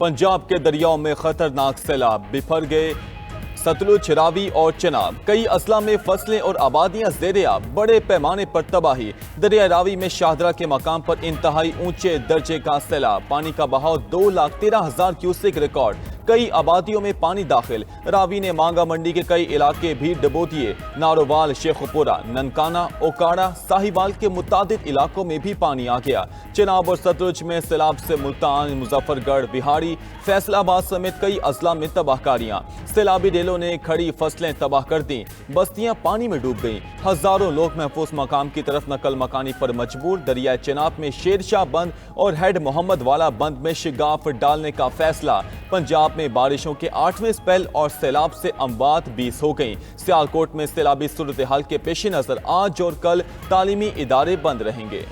पंजाब के दरियाओं में खतरनाक सैलाब, बिफर गए सतलुज, रावी और चनाब। कई अजला में फसलें और आबादियां ज़ेर-ए-आब, बड़े पैमाने पर तबाही। दरिया रावी में शाहदरा के मकाम पर इंतहाई ऊंचे दर्जे का सैलाब, पानी का बहाव 2,13,000 क्यूसेक रिकॉर्ड। कई आबादियों में पानी दाखिल। रावी ने मांगा मंडी के कई इलाके भी डुबो दिए। नारोवाल, शेखुपुरा, ननकाना, ओकाड़ा, साहिवाल के मुतादिद इलाकों में भी पानी आ गया। चनाब और सतलुज में सैलाब से मुल्तान, मुजफ्फरगढ़, बिहाड़ी, फैसलाबाद समेत कई अजला में तबाहकारियां। सैलाबी रेलों ने खड़ी फसलें तबाह कर दी। बस्तियां पानी में डूब गईं। हजारों लोग महफूज मकाम की तरफ नकल मकानी पर मजबूर। दरिया चनाब में शेरशाह बंद और हेड मोहम्मद वाला बंद में शिगाफ डालने का फैसला। पंजाब में बारिशों के 8वें स्पेल और सैलाब से अमवात 20 हो गईं। सियालकोट में सैलाबी सूरत हाल के पेश नजर आज और कल तालीमी इदारे बंद रहेंगे।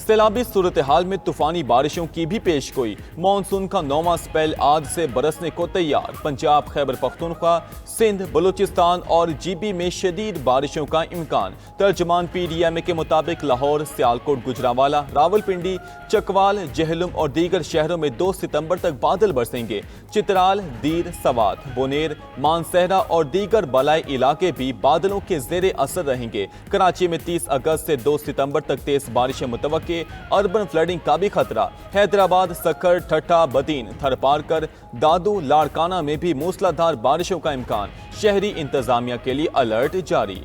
सैलाबी सूरत हाल में तूफानी बारिशों की भी पेशगोई। मानसून का 9वां स्पेल आज से बरसने को तैयार। पंजाब, खैबर पख्तूनख्वा, सिंध, बलूचिस्तान और जीबी में शदीद बारिशों का इम्कान। तर्जमान PDMA के मुताबिक लाहौर, सियालकोट, गुजरांवाला, रावलपिंडी, चकवाल, जहलुम और दीगर शहरों में 2 सितंबर तक बादल बरसेंगे। चित्राल, दीर, सवात, बोनेर, मानसहरा और दीगर बलाई इलाके भी बादलों के जेर असर रहेंगे। कराची में 30 अगस्त से 2 सितंबर तक तेज बारिशें मुतवक्के। अर्बन फ्लडिंग का भी खतरा। हैदराबाद, सक्कर, ठट्ठा, बदीन, थरपारकर, दादू, लाड़काना में भी मूसलाधार बारिशों का इम्कान। शहरी इंतजामिया के लिए अलर्ट जारी।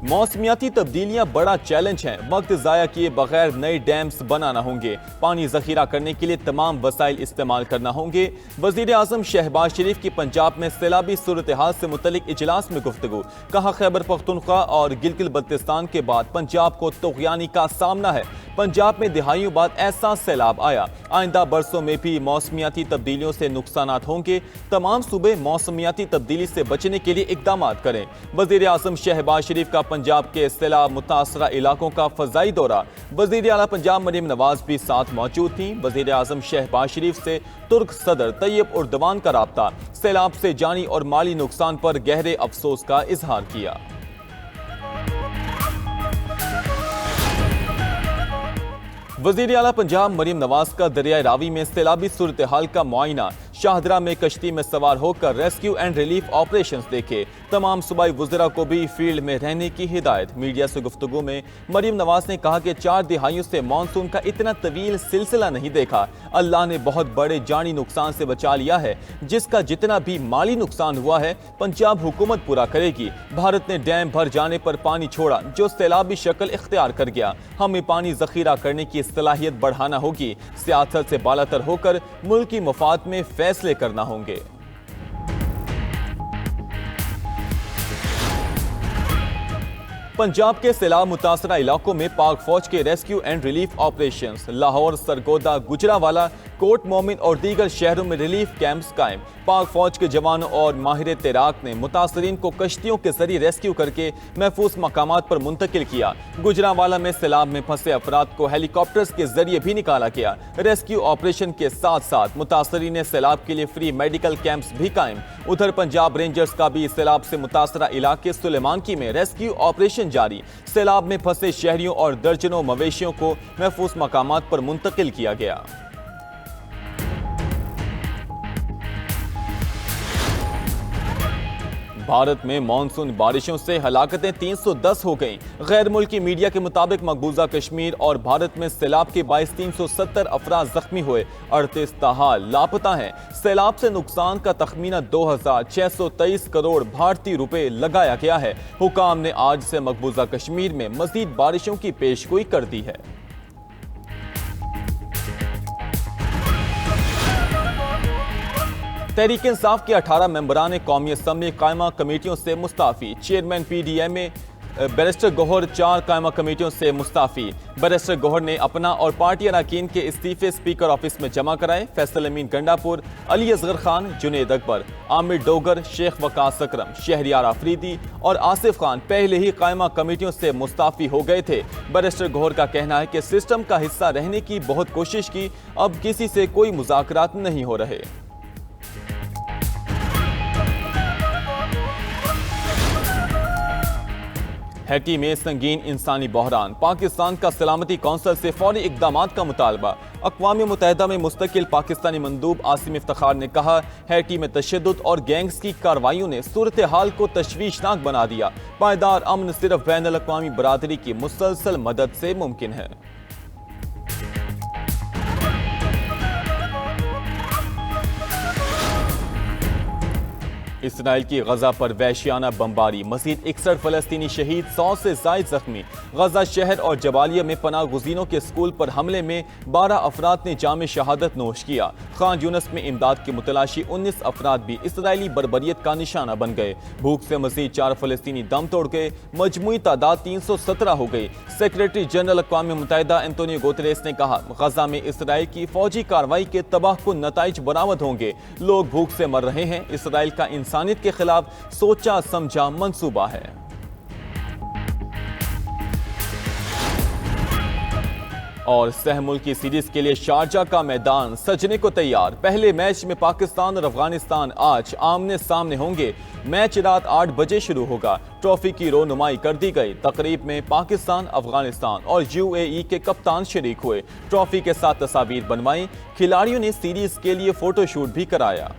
मौसमियाती तब्दीलियां बड़ा चैलेंज हैं। वक्त जाया किए बगैर नए डैम्स बनाना होंगे। पानी जखीरा करने के लिए तमाम वसाइल इस्तेमाल करना होंगे। वजीर आजम शहबाज शरीफ की पंजाब में सैलाबी सूरत हाल से मुतलिक इजलास में गुफ्तगू। कहा, खैबर पख्तूनख्वा और गिलगित बल्तिस्तान के बाद पंजाब को तुग़यानी का सामना है। पंजाब में दिहाइयों बाद ऐसा सैलाब आया। आइंदा बरसों में भी मौसमियाती तब्दीलियों से नुकसानात होंगे। तमाम सूबे मौसमियाती तब्दीली से बचने के लिए इकदाम करें। वजीर आजम शहबाज शरीफ का पंजाब के सैलाब मुतासरा इलाकों का फजाई दौरा। वजीर आला पंजाब मरीम नवाज भी साथ मौजूद थी। वजीर आजम शहबाज शरीफ से तुर्क सदर तैयब उर्दवान का राब्ता। सैलाब से जानी और माली नुकसान पर गहरे अफसोस का इजहार किया। वजीर आला पंजाब मरीम नवाज का दरिया रावी में सैलाबी सूरत हाल का मुआयना। शाहदरा में कश्ती में सवार होकर रेस्क्यू एंड रिलीफ ऑपरेशंस देखे। तमाम सूबाई वज़रा को भी फील्ड में रहने की हिदायत। मीडिया से गुफ्तगू में मरीम नवाज ने कहा कि 4 दिहाइयों से मानसून का इतना तवील सिलसिला नहीं देखा। अल्लाह ने बहुत बड़े जानी नुकसान से बचा लिया है। जिसका जितना भी माली नुकसान हुआ है पंजाब हुकूमत पूरा करेगी। भारत ने डैम भर जाने पर पानी छोड़ा जो सैलाबी शक्ल इख्तियार कर गया। हमें पानी जखीरा करने की सलाहियत बढ़ाना होगी। सियासत से बालातर होकर मुल्क की मफाद में फैसले करना होंगे। पंजाब के सैलाब मुतासरा इलाकों में पाक फौज के rescue and relief operations. Lahore, Sargodha, Gujranwala, Kot Momin और दीगर शहरों में रिलीफ कैंप्स कायम। पाक फौज के जवानों और माहिर तैराक ने मुतासरीन को कश्तियों के जरिए रेस्क्यू करके महफूज मकामात पर मुंतकिल किया। गुजरांवाला में सैलाब में फंसे अफराद को हेलीकॉप्टर्स के जरिए भी निकाला गया। रेस्क्यू ऑपरेशन के साथ साथ मुतासरीन सैलाब के लिए फ्री मेडिकल कैंप्स भी कायम। उधर पंजाब रेंजर्स का भी सैलाब से मुतासरा इलाके सुलेमानकी में रेस्क्यू ऑपरेशन जारी। सैलाब में फंसे शहरियों और दर्जनों मवेशियों को महफूज मकामात पर मुंतकिल किया गया। भारत में मानसून बारिशों से हलाकतें 310 हो गईं। गैर मुल्की मीडिया के मुताबिक मकबूजा कश्मीर और भारत में सैलाब के बाइस 370 अफराद जख्मी हुए, 38 ताहाल लापता हैं। सैलाब से नुकसान का तखमीना 2623 करोड़ भारतीय रुपए लगाया गया है। हुकाम ने आज से मकबूजा कश्मीर में मजीद बारिशों की पेशगोई कर दी है। तहरीक इंसाफ के 18 मेंबरान कौमी असम्बली कायमा कमेटियों से मुस्ताफ़ी। चेयरमैन PDMA बैरिस्टर गौहर 4 कायमा कमेटियों से मुस्ताफ़ी। बैरिस्टर गौहर ने अपना और पार्टी अरकान के इस्तीफे स्पीकर ऑफिस में जमा कराए। फैसल अमीन गंडापुर, अली असगर खान, जुनेद अकबर, आमिर डोगर, शेख वकास अकरम, शहरियार आफरीदी और आसिफ खान पहले ही कायमा कमेटियों से मुस्ताफ़ी हो गए थे। बैरिस्टर गौहर का कहना है कि सिस्टम का हिस्सा रहने की बहुत कोशिश की, अब किसी से कोई मुज़ाकरात नहीं हो रहे। हैटी में संगीन इंसानी बहरान, पाकिस्तान का सलामती कौंसिल से फौरी इकदामात का मुतालबा। अक़वाम मुत्तहिदा में मुस्तकिल पाकिस्तानी मंदूब आसिम इफ्तिखार ने कहा, हैटी में तशद्दुद और गैंग्स की कार्रवाइयों ने सूरत हाल को तशवीशनाक बना दिया। पायदार अमन सिर्फ बैनुल अक़वामी बरादरी की मुसलसल मदद से मुमकिन है। इसराइल की गजा पर वहशियाना बमबारी, मजीद 61 फलस्तीनी शहीद, 100 से जायद जख्मी। गजा शहर और जबालिया में पनाह गुज़ीनों के स्कूल पर हमले में 12 अफराद ने जाम शहादत नोश किया। खान यूनस में इमदाद की मुतलाशी 19 अफराद भी इसराइली बर्बरियत का निशाना बन गए। भूख से मजीद 4 फलस्तीनी दम तोड़ गए, मजमूई तादाद 317 हो गई। सेक्रेटरी जनरल अक़वाम मुत्तहिदा एंटोनियो गुतेरेस ने कहा, गजा में इसराइल की फौजी कार्रवाई के तबाहकुन नताइज बरामद होंगे। लोग भूख से मर रहे हैं। इसराइल का इंसानियत के खिलाफ सोचा समझा मंसूबा है। और सह मुल्की सीरीज के लिए शारजा का मैदान सजने को तैयार। पहले मैच में पाकिस्तान और अफगानिस्तान आज आमने सामने होंगे। मैच रात 8 बजे शुरू होगा। ट्रॉफी की रोनुमाई कर दी गई। तकरीब में पाकिस्तान, अफगानिस्तान और UAE के कप्तान शरीक हुए। ट्रॉफी के साथ तस्वीर बनवाई। खिलाड़ियों ने सीरीज के लिए फोटोशूट भी कराया।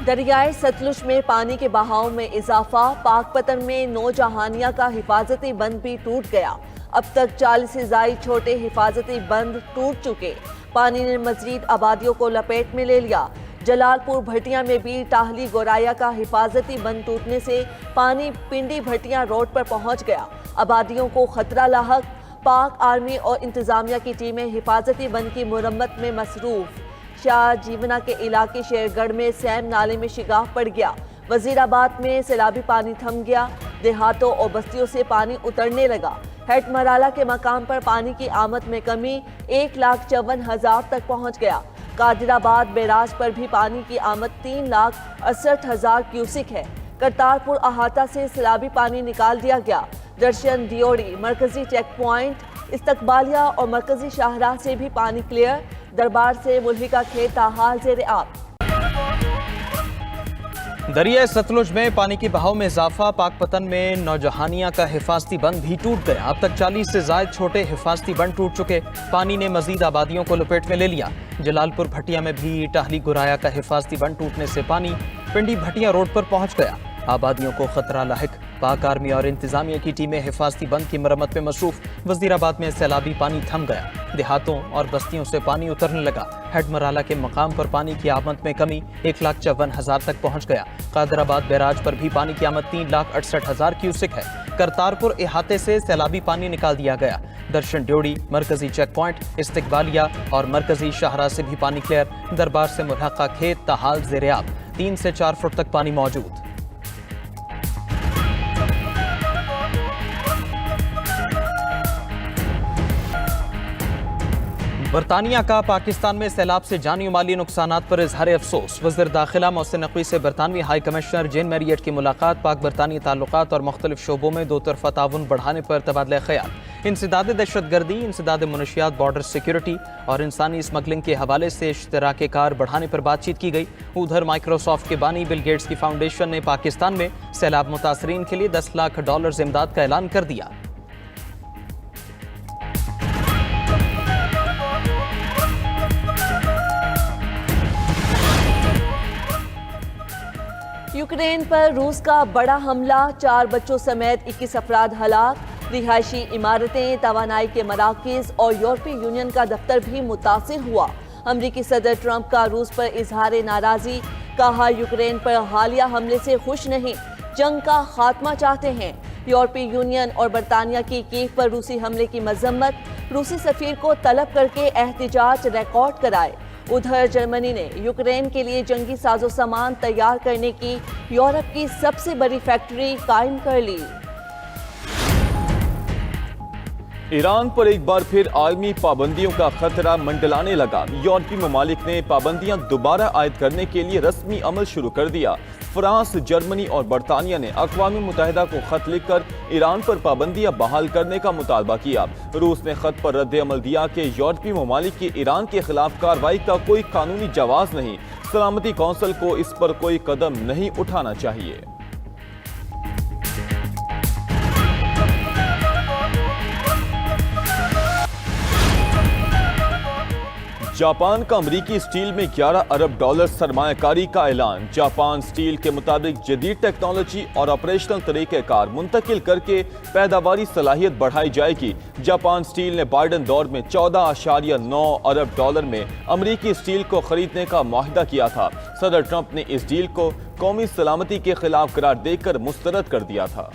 दरियाए सतलुज में पानी के बहाव में इजाफा। पाकपतन में नौजहानिया का हिफाजती बंद भी टूट गया। अब तक 40 से ज्यादा छोटे हिफाजती बंद टूट चुके। पानी ने मजीद आबादियों को लपेट में ले लिया। जलालपुर भटिया में भी टाहली गोराया का हिफाजती बंद टूटने से पानी पिंडी भटिया रोड पर पहुंच गया। आबादियों को खतरा लाहक। पाक आर्मी और इंतजामिया की टीमें हिफाजती बंद की मुरम्मत में मसरूफ। शाह जीवना के इलाके शेरगढ़ में सैम नाले में शिगाफ पड़ गया। वजीराबाद में सैलाबी पानी थम गया। देहातों और बस्तियों से पानी उतरने लगा। हेड मराला के मकाम पर पानी की आमद में कमी 1,54,000 तक पहुंच गया। कादिराबाद बैराज पर भी पानी की आमद 3,68,000 क्यूसिक है। करतारपुर अहाता से सैलाबी पानी निकाल दिया गया। दर्शन दियोड़ी मरकजी चेक पॉइंट, इस्तकबालिया और मरकजी शाहराह से भी पानी क्लियर। दरबार से मुल्हिका खेत ताहाल ज़ेरे आब। दरिया सतलुज में पानी के बहाव में इजाफा। पाकपतन में नौजहानिया का हिफाजती बंद भी टूट गया। अब तक 40 से ज्यादा छोटे हिफाजती बंद टूट चुके। पानी ने मजीद आबादियों को लपेट में ले लिया। जलालपुर भटिया में भी टाहली गुराया का हिफाजती बंद टूटने से पानी पिंडी भटिया रोड पर पहुंच गया। आबादियों को खतरा लाहिक। पाक आर्मी और इंतजामिया की टीमें हिफाजती बंद की मरम्मत में मसरूफ। वजीराबाद में सैलाबी पानी थम गया। देहातों और बस्तियों से पानी उतरने लगा। हेड मराला के मकाम पर पानी की आमद में कमी 1,54,000 तक पहुंच गया। कादराबाद बैराज पर भी पानी की आमद 3,68,000 क्यूसिक है। करतारपुर इहाते से सैलाबी पानी निकाल दिया गया। दर्शन ड्योड़ी मरकजी चेक पॉइंट, इस्तकबालिया और मरकजी शाहरा से भी पानी क्लियर। दरबार से मुल्हिका खेत ताहाल ज़ेरे आब। 3 से 4 फुट तक पानी मौजूद। बरतानिया का पाकिस्तान में सैलाब से जानी माली नुकसानात पर इजहार अफसोस। वज़ीर दाखिला मोहसिन नकवी से बरतानवी हाई कमिश्नर जेन मैरियट की मुलाकात। पाक बरतानी ताल्लुकात और मुख्तलिफ शोबों में दो तरफा ताउन बढ़ाने पर तबादला ख्याल। इंसदाद दहशतगर्दी, इंसदाद मनशियात, बॉर्डर सिक्योरिटी और इंसानी स्मगलिंग के हवाले से इश्तराक कार बढ़ाने पर बातचीत की गई। उधर माइक्रोसॉफ्ट के बानी बिल गेट्स की फाउंडेशन ने पाकिस्तान में सैलाब मुतासरीन के लिए $10 लाख इमदाद का ऐलान कर दिया। यूक्रेन पर रूस का बड़ा हमला। 4 बच्चों समेत 21 अफराद हलाक। रिहायशी इमारतें, तवानाई के मराकज़ और यूरोपीय यूनियन का दफ्तर भी मुतासिर हुआ। अमरीकी सदर ट्रंप का रूस पर इजहार नाराज़ी। कहा, यूक्रेन पर हालिया हमले से खुश नहीं, जंग का खात्मा चाहते हैं। यूरोपीय यूनियन और बरतानिया की कीव पर रूसी हमले की मजम्मत। रूसी सफीर को तलब करके एहतिजाज रिकॉर्ड कराए। उधर जर्मनी ने यूक्रेन के लिए जंगी साजो सामान तैयार करने की यूरोप की सबसे बड़ी फैक्ट्री कायम कर ली। ईरान पर एक बार फिर आलमी पाबंदियों का खतरा मंडलाने लगा। यूरोपीय ममालिक ने पाबंदियां दोबारा आयद करने के लिए रस्मी अमल शुरू कर दिया। फ्रांस, जर्मनी और बरतानिया ने अक़वाम मुत्तहिदा को खत लिखकर ईरान पर पाबंदियां बहाल करने का मुतालबा किया। रूस ने खत पर रद्द अमल दिया कि यूरोपीय ममालिक की ईरान के खिलाफ कार्रवाई का कोई कानूनी जवाज नहीं, सलामती कौंसिल को इस पर कोई कदम नहीं उठाना चाहिए। जापान का अमरीकी स्टील में 11 अरब डॉलर सरमायाकारी का ऐलान। जापान स्टील के मुताबिक जदीद टेक्नोलॉजी और ऑपरेशनल तरीक़ेकार मुंतकिल करके पैदावारी सलाहियत बढ़ाई जाएगी। जापान स्टील ने बाइडन दौर में 14.9 अरब डॉलर में अमरीकी स्टील को खरीदने का मुआहदा किया था। सदर ट्रंप ने इस डील को कौमी सलामती के खिलाफ करार देकर मुस्तरद कर दिया था।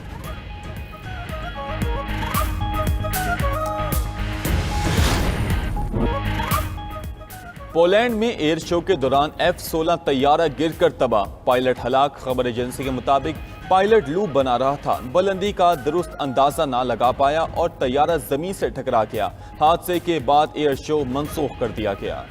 पोलैंड में एयर शो के दौरान F-16 तैयारा गिरकर तबाह, पायलट हलाक। खबर एजेंसी के मुताबिक पायलट लूप बना रहा था, बुलंदी का दुरुस्त अंदाजा ना लगा पाया और तैयारा जमीन से टकरा गया। हादसे के बाद एयर शो मनसूख कर दिया गया।